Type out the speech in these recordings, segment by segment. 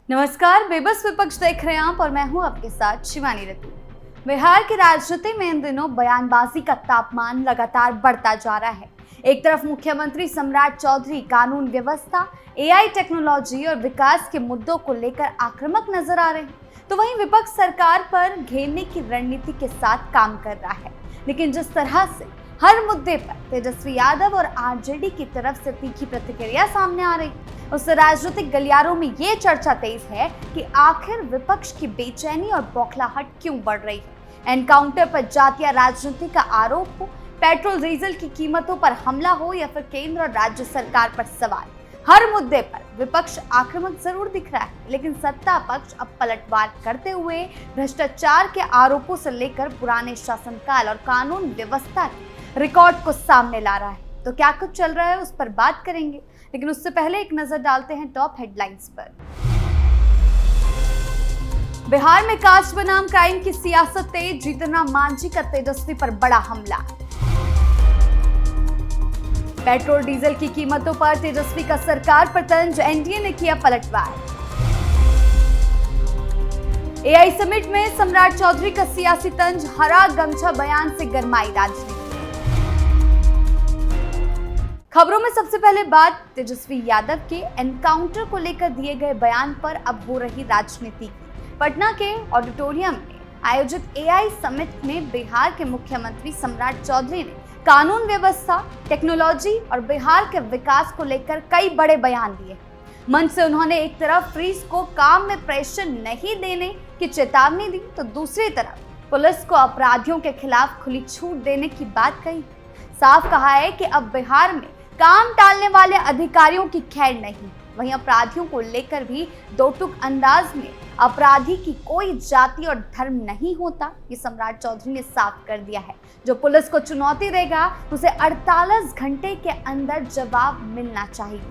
नमस्कार, बेबस विपक्ष देख रहे हैं आप और मैं हूं आपके साथ शिवानी ऋतु। बिहार की राजनीति में इन दिनों बयानबाजी का तापमान लगातार बढ़ता जा रहा है। एक तरफ मुख्यमंत्री सम्राट चौधरी कानून व्यवस्था, एआई टेक्नोलॉजी और विकास के मुद्दों को लेकर आक्रामक नजर आ रहे हैं, तो वहीं विपक्ष सरकार पर घेरने की रणनीति के साथ काम कर रहा है। लेकिन जिस तरह से हर मुद्दे पर तेजस्वी यादव और आरजेडी की तरफ से तीखी प्रतिक्रिया सामने आ रही, उससे राजनीतिक गलियारों में ये चर्चा तेज है कि आखिर विपक्ष की बेचैनी और बौखलाहट क्यों बढ़ रही है। एनकाउंटर पर जातीय राजनीति का आरोप हो, पेट्रोल डीजल की कीमतों पर हमला हो या फिर केंद्र और राज्य सरकार पर सवाल, हर मुद्दे पर विपक्ष आक्रामक जरूर दिख रहा है, लेकिन सत्ता पक्ष अब पलटवार करते हुए भ्रष्टाचार के आरोपों से लेकर पुराने शासनकाल और कानून व्यवस्था के रिकॉर्ड को सामने ला रहा है। तो क्या कुछ चल रहा है, उस पर बात करेंगे, लेकिन उससे पहले एक नजर डालते हैं टॉप हेडलाइंस पर। बिहार में कास्ट बनाम क्राइम की सियासत तेज, जीतन राम मांझी का तेजस्वी पर बड़ा हमला। पेट्रोल डीजल की कीमतों पर तेजस्वी का सरकार पर तंज, एनडीए ने किया पलटवार। एआई समिट में सम्राट चौधरी का सियासी तंज, हरा गमछा बयान से गरमाई राजनीति। खबरों में सबसे पहले बात तेजस्वी यादव के एनकाउंटर को लेकर दिए गए बयान पर अब हो रही राजनीति की। पटना के ऑडिटोरियम में आयोजित एआई समिट में बिहार के मुख्यमंत्री सम्राट चौधरी ने कानून व्यवस्था, टेक्नोलॉजी और बिहार के विकास को लेकर कई बड़े बयान दिए। मंच से उन्होंने एक तरफ फ्रीज को काम में प्रेशर नहीं देने की चेतावनी दी, तो दूसरी तरफ पुलिस को अपराधियों के खिलाफ खुली छूट देने की बात कही। साफ कहा है कि अब बिहार में काम टालने वाले अधिकारियों की खैर नहीं। वहीं अपराधियों को लेकर भी दो टूक अंदाज में अपराधी की कोई जाति और धर्म नहीं होता, ये सम्राट चौधरी ने साफ कर दिया है। जो पुलिस को चुनौती देगा उसे 48 घंटे के अंदर जवाब मिलना चाहिए।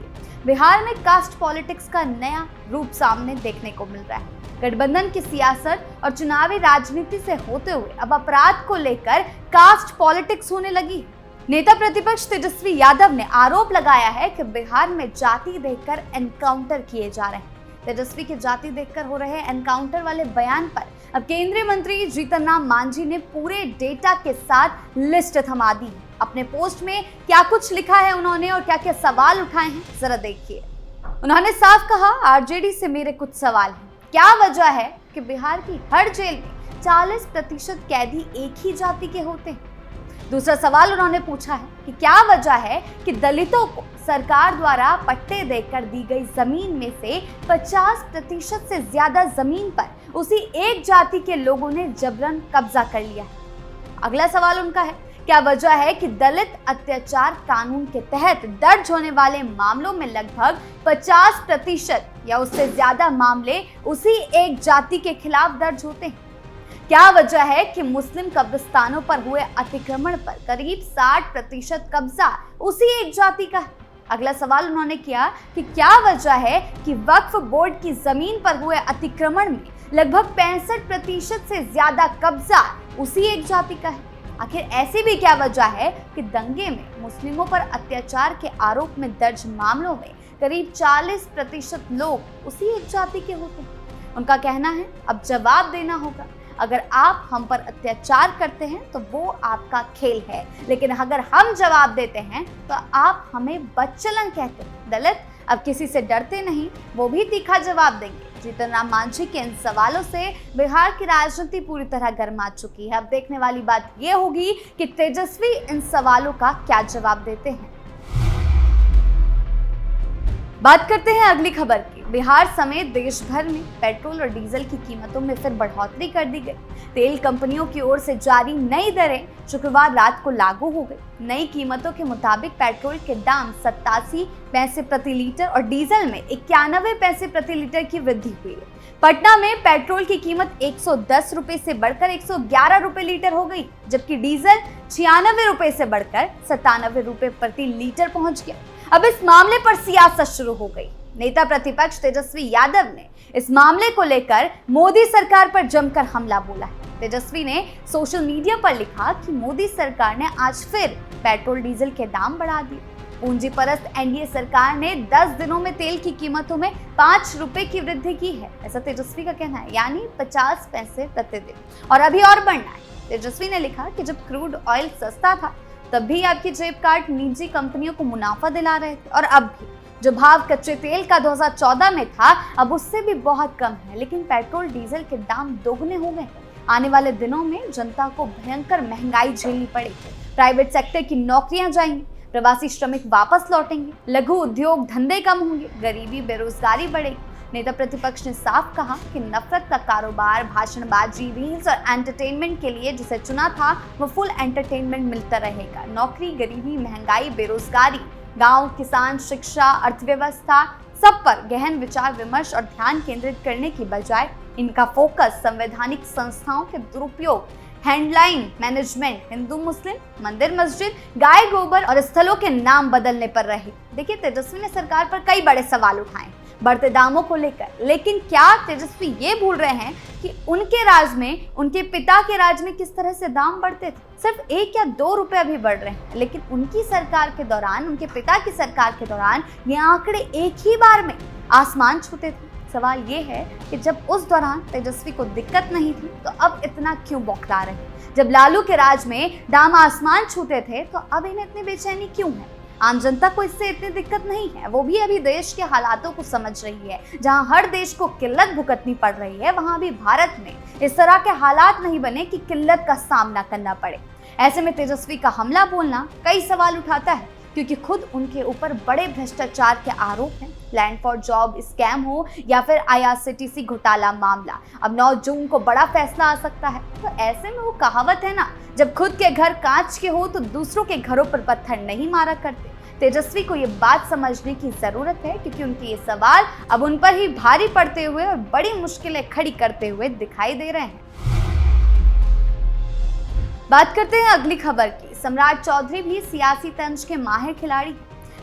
बिहार में कास्ट पॉलिटिक्स का नया रूप सामने देखने को मिल रहा है। गठबंधन की सियासत और चुनावी राजनीति से होते हुए अब अपराध को लेकर कास्ट पॉलिटिक्स होने लगी है। नेता प्रतिपक्ष तेजस्वी यादव ने आरोप लगाया है कि बिहार में जाति देखकर एनकाउंटर किए जा रहे हैं। तेजस्वी के जाति देखकर हो रहे एनकाउंटर वाले बयान पर अब केंद्रीय मंत्री जीतन राम मांझी ने पूरे डेटा के साथ लिस्ट थमा दी। अपने पोस्ट में क्या कुछ लिखा है उन्होंने और क्या क्या सवाल उठाए हैं, जरा देखिए। उन्होंने साफ कहा, आरजेडी से मेरे कुछ सवाल हैं। क्या वजह है कि बिहार की हर जेल में 40% कैदी एक ही जाति के होते हैं? दूसरा सवाल उन्होंने पूछा है कि क्या वजह है कि दलितों को सरकार द्वारा पट्टे देकर दी गई जमीन में से 50% से ज्यादा जमीन पर उसी एक जाति के लोगों ने जबरन कब्जा कर लिया है। अगला सवाल उनका है, क्या वजह है कि दलित अत्याचार कानून के तहत दर्ज होने वाले मामलों में लगभग 50% या उससे ज्यादा मामले उसी एक जाति के खिलाफ दर्ज होते हैं? क्या वजह है कि मुस्लिम कब्रिस्तानों पर हुए अतिक्रमण पर करीब 60% कब्जा उसी एक जाति का है? अगला सवाल उन्होंने किया कि क्या वजह है कि वक्फ बोर्ड की जमीन पर हुए अतिक्रमण में लगभग 65% से ज्यादा कब्जा उसी एक जाति का है? आखिर ऐसी भी क्या वजह है कि दंगे में मुस्लिमों पर अत्याचार के आरोप में दर्ज मामलों में करीब 40% लोग उसी एक जाति के होते हैं? उनका कहना है, अब जवाब देना होगा। अगर आप हम पर अत्याचार करते हैं तो वो आपका खेल है, लेकिन अगर हम जवाब देते हैं तो आप हमें बदचलन कहते हैं। दलित अब किसी से डरते नहीं, वो भी तीखा जवाब देंगे। जीतन राम मांझी के इन सवालों से बिहार की राजनीति पूरी तरह गर्मा चुकी है। अब देखने वाली बात ये होगी कि तेजस्वी इन सवालों का क्या जवाब देते हैं। बात करते हैं अगली खबर की। बिहार समेत देश भर में पेट्रोल और डीजल की कीमतों में फिर बढ़ोतरी कर दी गई। तेल कंपनियों की ओर से जारी नई दरें शुक्रवार रात को लागू हो गई। नई कीमतों के मुताबिक पेट्रोल के दाम 87 पैसे प्रति लीटर और डीजल में 91 पैसे प्रति लीटर की वृद्धि हुई है। पटना में पेट्रोल की कीमत 110 रुपए से बढ़कर 111 रुपए लीटर हो गई, जबकि डीजल 96 रुपए से बढ़कर 97 रुपए प्रति लीटर पहुंच गया। अब इस मामले पर सियासत शुरू हो गई। नेता प्रतिपक्ष तेजस्वी यादव ने इस मामले को लेकर मोदी सरकार पर जमकर हमला बोला है। तेजस्वी ने सोशल मीडिया पर लिखा कि मोदी सरकार ने आज फिर पेट्रोल डीजल के दाम बढ़ा दिए। पूंजी परस्त एनडीए सरकार ने 10 दिनों में तेल की कीमतों में 5 रुपए की वृद्धि की है, ऐसा तेजस्वी का कहना है, यानी 50 पैसे प्रतिदिन। और अभी और बढ़ना है। तेजस्वी ने लिखा कि जब क्रूड ऑयल सस्ता था तब भी आपकी जेब काट निजी कंपनियों को मुनाफा दिला रहे थे, और अब भी जो भाव कच्चे तेल का 2014 में था अब उससे भी बहुत कम है, लेकिन पेट्रोल डीजल के दाम दोगुने हो गए। आने वाले दिनों में जनता को भयंकर महंगाई झेलनी पड़ेगी। प्राइवेट सेक्टर की नौकरियां जाएंगी, प्रवासी श्रमिक वापस लौटेंगे, लघु उद्योग धंधे कम होंगे, गरीबी बेरोजगारी बढ़ेगी। नेता प्रतिपक्ष ने साफ कहा कि नफरत का कारोबार, भाषणबाजी, रील्स और एंटरटेनमेंट के लिए जिसे चुना था वो फुल एंटरटेनमेंट मिलता रहेगा। नौकरी, गरीबी, महंगाई, बेरोजगारी, गांव, किसान, शिक्षा, अर्थव्यवस्था, सब पर गहन विचार विमर्श और ध्यान केंद्रित करने की बजाय इनका फोकस संवैधानिक संस्थाओं के दुरुपयोग, हैंडलाइन मैनेजमेंट, हिंदू मुस्लिम, मंदिर मस्जिद, गाय गोबर और स्थलों के नाम बदलने पर रहे। देखिए, तेजस्वी ने सरकार पर कई बड़े सवाल उठाए बढ़ते दामों को लेकर, लेकिन क्या तेजस्वी ये भूल रहे हैं कि उनके राज में, उनके पिता के राज में किस तरह से दाम बढ़ते थे? सिर्फ 1 या 2 रुपए अभी बढ़ रहे हैं, लेकिन उनकी सरकार के दौरान, उनके पिता की सरकार के दौरान ये आंकड़े एक ही बार में आसमान छूते थे। सवाल ये है कि जब उस दौरान तेजस्वी को दिक्कत नहीं थी तो अब इतना क्यों बौखला रहे हैं? जब लालू के राज में दाम आसमान छूते थे तो अब इन्हें इतनी बेचैनी क्यों है? आम जनता को इससे इतनी दिक्कत नहीं है, वो भी अभी देश के हालातों को समझ रही है। जहां हर देश को किल्लत भुगतनी पड़ रही है, वहां भी भारत में इस तरह के हालात नहीं बने कि किल्लत का सामना करना पड़े। ऐसे में तेजस्वी का हमला बोलना कई सवाल उठाता है, क्योंकि खुद उनके ऊपर बड़े भ्रष्टाचार के आरोप हैं। लैंड फॉर जॉब स्कैम हो या फिर IRCTC घोटाला मामला, अब 9 जून को बड़ा फैसला आ सकता है। तो ऐसे में वो कहावत है ना, जब खुद के घर कांच के हो तो दूसरों के घरों पर पत्थर नहीं मारा करते। तेजस्वी को ये बात समझने की जरूरत है, क्योंकि उनके ये सवाल अब उन पर ही भारी पड़ते हुए और बड़ी मुश्किलें खड़ी करते हुए दिखाई दे रहे हैं। बात करते हैं अगली खबर की। सम्राट चौधरी भी सियासी तंज के माहिर खिलाड़ी।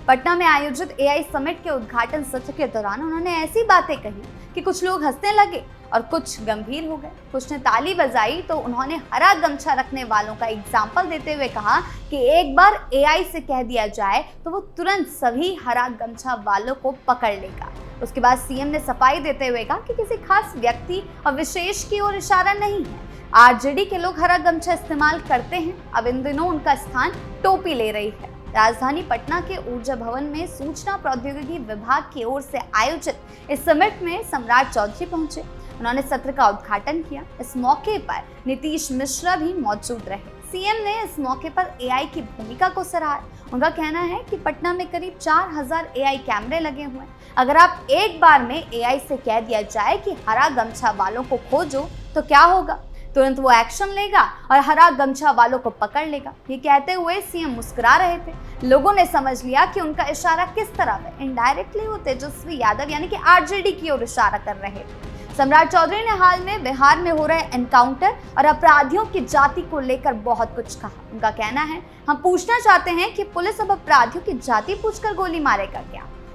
पटना में आयोजित AI समिट के उद्घाटन सत्र के दौरान उन्होंने ऐसी बातें कही कि कुछ लोग हंसने लगे और कुछ गंभीर हो गए। कुछ ने ताली बजाई तो उन्होंने हरा गमछा रखने वालों का एग्जाम्पल देते हुए कहा कि एक बार AI से कह दिया जाए तो वो तुरंत सभी हरा गमछा वालों को पकड़ लेगा। उसके बाद CM ने सफाई देते हुए कहा कि किसी खास व्यक्ति और विशेष की ओर इशारा नहीं है। RJD के लोग हरा गमछा इस्तेमाल करते हैं, अब इन दिनों उनका स्थान टोपी ले रही है। राजधानी पटना के ऊर्जा भवन में सूचना प्रौद्योगिकी विभाग की ओर से आयोजित इस समिट में सम्राट चौधरी पहुंचे। उन्होंने सत्र का उद्घाटन किया। इस मौके पर नीतीश मिश्रा भी मौजूद रहे। CM ने इस मौके पर AI की भूमिका को सराहा। उनका कहना है कि पटना में करीब 4000 AI कैमरे लगे हुए हैं। अगर आप एक बार में AI से कह दिया जाए कि हरा गमछा वालों को खोजो तो क्या होगा, तुरंत वो एक्शन लेगा और हरा गमछा वालों को पकड़ लेगा। ये कहते हुए CM मुस्कुरा रहे थे। लोगों ने समझ लिया कि उनका इशारा किस तरफ है। इनडायरेक्टली वो तेजस्वी यादव यानी कि RJD की ओर इशारा कर रहे थे। सम्राट चौधरी ने हाल में बिहार में हो रहे एनकाउंटर और अपराधियों की जाति को लेकर बहुत कुछ कहा। उनका कहना है, हम पूछना चाहते हैं कि पुलिस अब अपराधियों की जाति पूछकर गोली मारेगा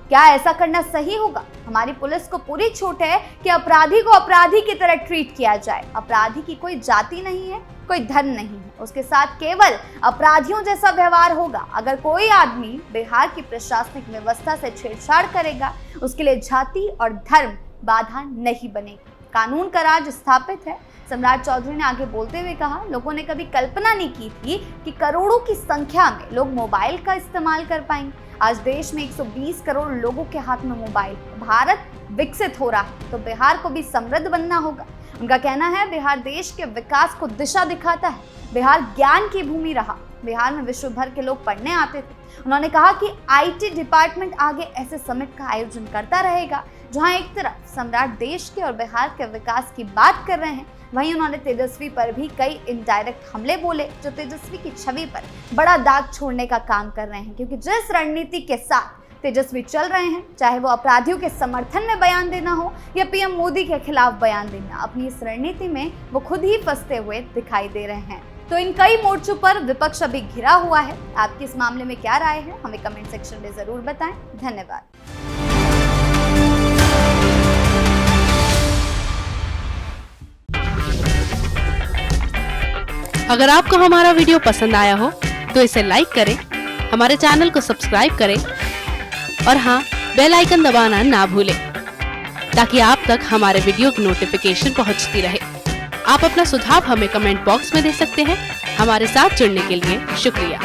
क्या ऐसा करना सही होगा? हमारी पुलिस को पूरी छूट है कि अपराधी को अपराधी की तरह ट्रीट किया जाए। अपराधी की कोई जाति नहीं है, कोई धर्म नहीं है, उसके साथ केवल अपराधियों जैसा व्यवहार होगा। अगर कोई आदमी बिहार की प्रशासनिक व्यवस्था से छेड़छाड़ करेगा, उसके लिए जाति और धर्म बाधा नहीं बनेगी। कानून का राज स्थापित है। सम्राट चौधरी ने आगे बोलते हुए कहा, लोगों ने कभी कल्पना नहीं की थी कि करोड़ों की संख्या में लोग मोबाइल का इस्तेमाल कर पाएंगे। आज देश में 120 करोड़ लोगों के हाथ में मोबाइल। भारत विकसित हो रहा है तो बिहार को भी समृद्ध बनना होगा। उनका कहना है, बिहार देश के विकास को दिशा दिखाता है। बिहार ज्ञान की भूमि रहा। बिहार में विश्व भर के लोग पढ़ने आते थे। उन्होंने कहा कि IT डिपार्टमेंट आगे ऐसे समिट का आयोजन करता रहेगा, जहां एक तरफ सम्राट देश के और बिहार के विकास की बात कर रहे हैं, वहीं उन्होंने तेजस्वी पर भी कई इनडायरेक्ट हमले बोले जो तेजस्वी की छवि पर बड़ा दाग छोड़ने का काम कर रहे हैं। क्योंकि जिस रणनीति के साथ तेजस्वी चल रहे हैं, चाहे वो अपराधियों के समर्थन में बयान देना हो या PM मोदी के खिलाफ बयान देना, अपनी इस रणनीति में वो खुद ही फंसते हुए दिखाई दे रहे हैं। तो इन कई मोर्चों पर विपक्ष अभी घिरा हुआ है। आपकी इस मामले में क्या राय है, हमें कमेंट सेक्शन में जरूर बताएं। धन्यवाद। अगर आपको हमारा वीडियो पसंद आया हो तो इसे लाइक करें, हमारे चैनल को सब्सक्राइब करें और हाँ, बेल आइकन दबाना ना भूलें ताकि आप तक हमारे वीडियो की नोटिफिकेशन पहुंचती रहे। आप अपना सुझाव हमें कमेंट बॉक्स में दे सकते हैं। हमारे साथ जुड़ने के लिए शुक्रिया।